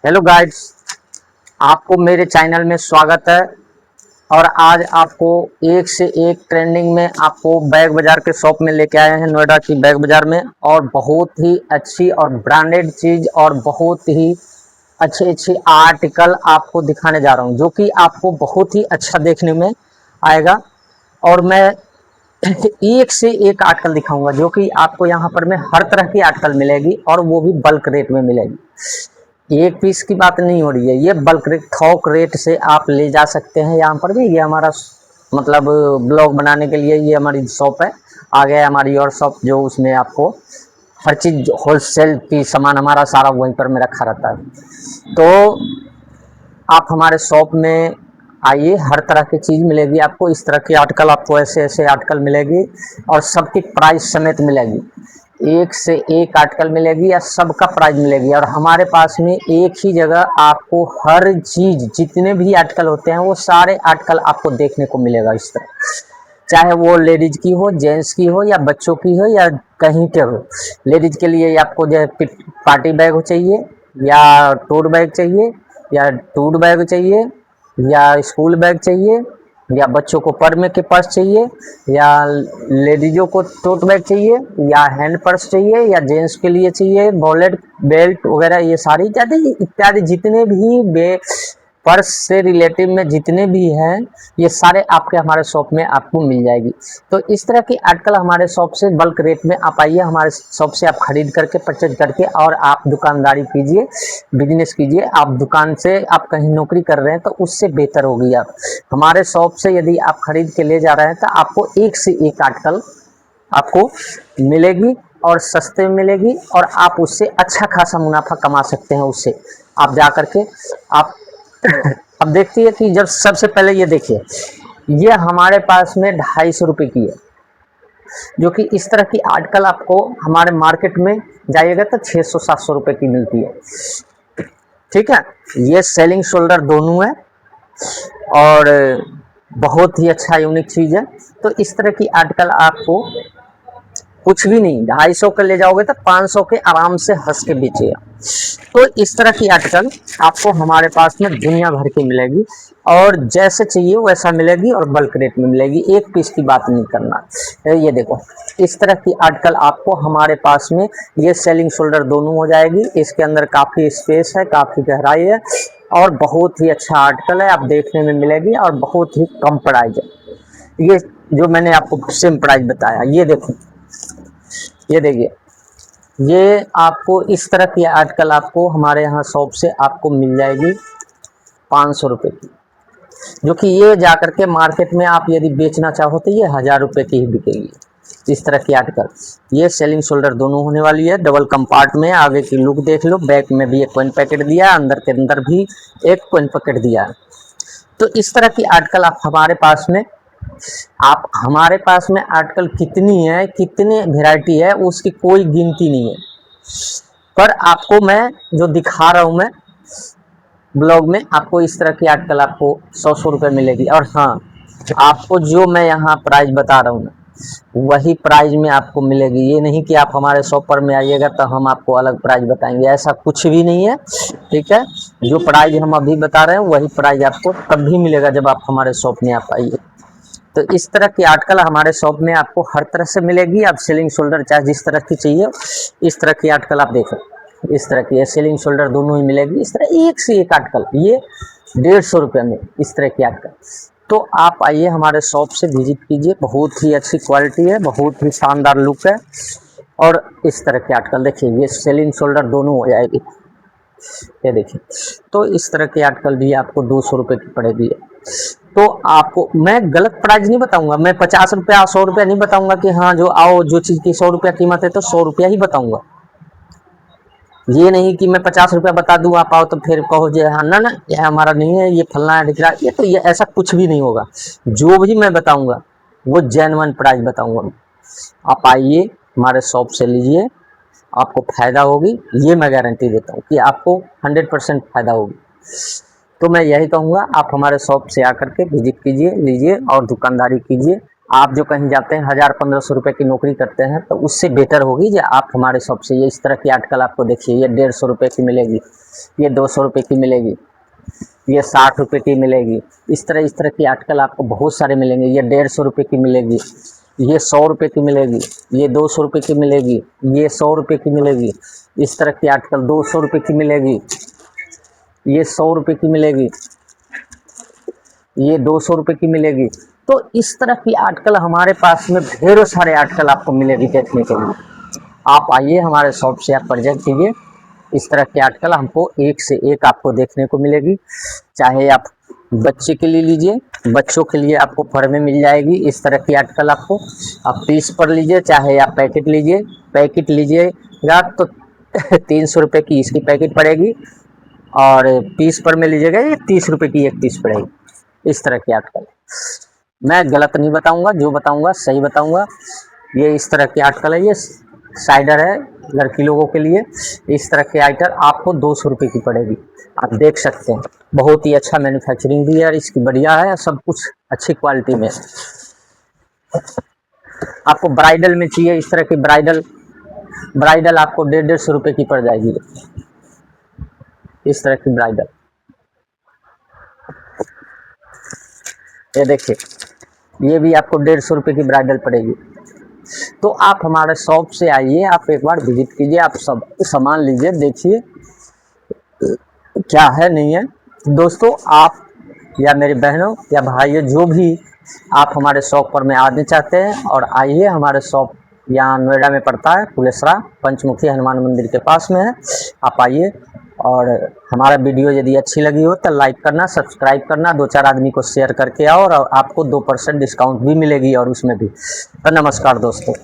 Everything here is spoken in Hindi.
हेलो गाइड्स, आपको मेरे चैनल में स्वागत है। और आज आपको एक से एक ट्रेंडिंग में आपको बैग बाजार के शॉप में लेके आए हैं, नोएडा की बैग बाजार में। और बहुत ही अच्छी और ब्रांडेड चीज़ और बहुत ही अच्छे अच्छे आर्टिकल आपको दिखाने जा रहा हूं, जो कि आपको बहुत ही अच्छा देखने में आएगा। और मैं एक से एक आर्टिकल दिखाऊंगा, जो कि आपको यहाँ पर में हर तरह की आर्टिकल मिलेगी और वो भी बल्क रेट में मिलेगी। एक पीस की बात नहीं हो रही है, ये बल्क रेट थोक रेट से आप ले जा सकते हैं। यहाँ पर भी ये हमारा मतलब ब्लॉग बनाने के लिए ये हमारी शॉप है। आ गया हमारी और शॉप, जो उसमें आपको हर चीज़ होलसेल की सामान हमारा सारा वहीं पर में रखा रहता है। तो आप हमारे शॉप में आइए, हर तरह की चीज़ मिलेगी आपको। इस तरह की आर्टिकल आपको ऐसे ऐसे आर्टिकल मिलेगी और सबकी प्राइस समेत मिलेगी। एक से एक आर्टिकल मिलेगी या सबका प्राइस मिलेगी। और हमारे पास में एक ही जगह आपको हर चीज़, जितने भी आर्टिकल होते हैं वो सारे आर्टिकल आपको देखने को मिलेगा इस तरह। चाहे वो लेडीज की हो, जेंट्स की हो, या बच्चों की हो, या कहीं के हो। लेडीज के लिए आपको जो है पार्टी बैग चाहिए, या टूर बैग चाहिए, या टूर बैग चाहिए, या स्कूल बैग चाहिए, या बच्चों को पर्स के पर्स चाहिए, या लेडीजों को टोट बैग चाहिए, या हैंड पर्स चाहिए, या जेंट्स के लिए चाहिए वॉलेट बेल्ट वगैरह, ये सारी इत्यादि इत्यादि जितने भी पर्स से रिलेटिव में जितने भी हैं, ये सारे आपके हमारे शॉप में आपको मिल जाएगी। तो इस तरह की आर्टिकल हमारे शॉप से बल्क रेट में आप आइए, हमारे शॉप से आप खरीद करके परचेज करके और आप दुकानदारी कीजिए, बिजनेस कीजिए। आप दुकान से आप कहीं नौकरी कर रहे हैं तो उससे बेहतर होगी। आप हमारे शॉप से यदि आप खरीद के ले जा रहे हैं तो आपको एक से एक आर्टिकल आपको मिलेगी और सस्ते में मिलेगी, और आप उससे अच्छा खासा मुनाफा कमा सकते हैं। उससे आप जा करके आप अब देखती है कि जब सबसे पहले ये देखिए, ये हमारे पास में 250 की है, जो कि इस तरह की आर्टिकल आपको हमारे मार्केट में जाइएगा तो 600-700 रुपये की मिलती है। ठीक है, ये सेलिंग शोल्डर दोनों है और बहुत ही अच्छा यूनिक चीज़ है। तो इस तरह की आर्टिकल आपको कुछ भी नहीं, 250 के ले जाओगे तो 500 के आराम से हंस के बेचेगा। तो इस तरह की आर्टिकल आपको हमारे पास में दुनिया भर की मिलेगी, और जैसे चाहिए वैसा मिलेगी और बल्क रेट में मिलेगी। एक पीस की बात नहीं करना। ये देखो, इस तरह की आर्टिकल आपको हमारे पास में, ये सेलिंग शोल्डर दोनों हो जाएगी। इसके अंदर काफ़ी स्पेस है, काफ़ी गहराई है, और बहुत ही अच्छा आर्टिकल है, आप देखने में मिलेगी, और बहुत ही कम प्राइस है। ये जो मैंने आपको सेम प्राइस बताया, ये देखो, ये देखिए, ये आपको इस तरह की आर्टिकल आपको हमारे यहाँ शॉप से आपको मिल जाएगी 500 रुपये की, जो कि ये जा करके मार्केट में आप यदि बेचना चाहो तो ये 1000 रुपये की ही बिकेगी। इस तरह की आर्टिकल, ये सेलिंग शोल्डर दोनों होने वाली है। डबल कंपार्ट में, आगे की लुक देख लो, बैक में भी एक कोइन पैकेट दिया है, अंदर के अंदर भी एक कोइन पैकेट दिया है। तो इस तरह की आर्टिकल आप हमारे पास में, आप हमारे पास में आर्टिकल कितनी है, कितने वेराइटी है, उसकी कोई गिनती नहीं है। पर आपको मैं जो दिखा रहा हूँ, मैं ब्लॉग में आपको इस तरह की आर्टिकल आपको 100 रुपये मिलेगी। और हाँ, आपको जो मैं यहाँ प्राइस बता रहा हूँ ना, वही प्राइस में आपको मिलेगी। ये नहीं कि आप हमारे शॉप पर में आइएगा तो हम आपको अलग प्राइस बताएंगे, ऐसा कुछ भी नहीं है। ठीक है, जो प्राइस हम अभी बता रहे हैं वही प्राइस आपको तभी मिलेगा जब आप हमारे शॉप में आप आइए। तो इस तरह की आर्टिकल हमारे शॉप में आपको हर तरह से मिलेगी। आप सेलिंग शोल्डर चाहे जिस तरह की चाहिए, इस तरह की आर्टिकल आप देखो, इस तरह की सेलिंग शोल्डर दोनों ही मिलेगी। इस तरह एक से एक आर्टिकल, ये 150 रुपये में इस तरह की आर्टिकल। तो आप आइए, हमारे शॉप से विजिट कीजिए, बहुत ही अच्छी क्वालिटी है, बहुत ही शानदार लुक है। और इस तरह के आर्टिकल देखिए, ये सेलिंग शोल्डर दोनों हो जाएगी। ये देखिए, तो इस तरह के आर्टिकल भी आपको 200 रुपये की पड़ेगी। तो आपको मैं गलत प्राइस नहीं बताऊंगा, मैं 50 रुपया 100 रुपया नहीं बताऊंगा कि हाँ जो आओ, जो चीज़ की 100 रुपया कीमत है तो 100 रुपया ही बताऊंगा। ये नहीं कि मैं 50 रुपया बता दूं, आप आओ तो फिर कहो जो हाँ ना ना ये हमारा नहीं है, ये फलना है ढिकरा, ये तो ये ऐसा कुछ भी नहीं होगा। जो भी मैं बताऊंगा वो जेन्युइन प्राइस बताऊंगा। आप आइए, हमारे शॉप से लीजिए, आपको फ़ायदा होगी, ये मैं गारंटी देता हूँ कि आपको 100% फ़ायदा होगी। तो मैं यही कहूँगा, आप हमारे शॉप से आकर के विजिट कीजिए, लीजिए और दुकानदारी कीजिए। आप जो कहीं जाते हैं 1000-1500 रुपये की नौकरी करते हैं तो उससे बेटर होगी जो आप हमारे शॉप से ये इस तरह की आर्टिकल आपको देखिए, ये 150 रुपये की मिलेगी, ये 200 रुपये की मिलेगी, ये 60 रुपये की मिलेगी। इस तरह की आर्टिकल आपको बहुत सारे मिलेंगे। ये 150 रुपये की मिलेगी, ये 100 रुपये की मिलेगी, ये 200 रुपये की मिलेगी, ये 100 रुपये की मिलेगी। इस तरह की आर्टिकल 200 रुपये की मिलेगी, ये 100 रुपये की मिलेगी, ये 200 रुपये की मिलेगी। तो इस तरह की आर्टिकल हमारे पास में ढेरों सारे आर्टिकल आपको मिलेगी देखने के लिए। आप आइए हमारे शॉप से, आप परचेज कीजिए। इस तरह के आर्टिकल हमको एक से एक आपको देखने को मिलेगी। चाहे आप बच्चे के लिए लीजिए, बच्चों के लिए आपको फर में मिल जाएगी इस तरह की आर्टिकल आपको। आप पीस पर लीजिए, चाहे आप पैकेट लीजिए, पैकेट लीजिएगा तो 300 रुपये की इसकी पैकेट पड़ेगी, और पीस पर में लीजिएगा ये 30 रुपये की एक पीस पड़ेगी। इस तरह की आर्टिकल मैं गलत नहीं बताऊंगा, जो बताऊंगा सही बताऊंगा। ये इस तरह के आर्टिकल है, ये साइडर है लड़की लोगों के लिए। इस तरह के आइटम आपको 200 रुपये की पड़ेगी। आप देख सकते हैं बहुत ही अच्छा मैन्युफैक्चरिंग भी है इसकी, बढ़िया है, सब कुछ अच्छी क्वालिटी में। आपको ब्राइडल में चाहिए इस तरह की ब्राइडल आपको 150 रुपये की पड़ जाएगी। इस तरह की ब्राइडल ये देखिए, ये भी आपको 150 रुपये की ब्राइडल पड़ेगी। तो आप हमारे शॉप से आइए, आप एक बार विजिट कीजिए, आप सब सामान लीजिए, देखिए क्या है नहीं है। दोस्तों आप या मेरे बहनों या भाइयों जो भी आप हमारे शॉप पर में आने चाहते हैं, और आइए हमारे शॉप यहाँ नोएडा में पड़ता है, फुलेसरा पंचमुखी हनुमान मंदिर के पास में है। आप आइए, और हमारा वीडियो यदि अच्छी लगी हो तो लाइक करना, सब्सक्राइब करना, 2-4 आदमी को शेयर करके आओ, और आपको 2% डिस्काउंट भी मिलेगी और उसमें भी। तो नमस्कार दोस्तों।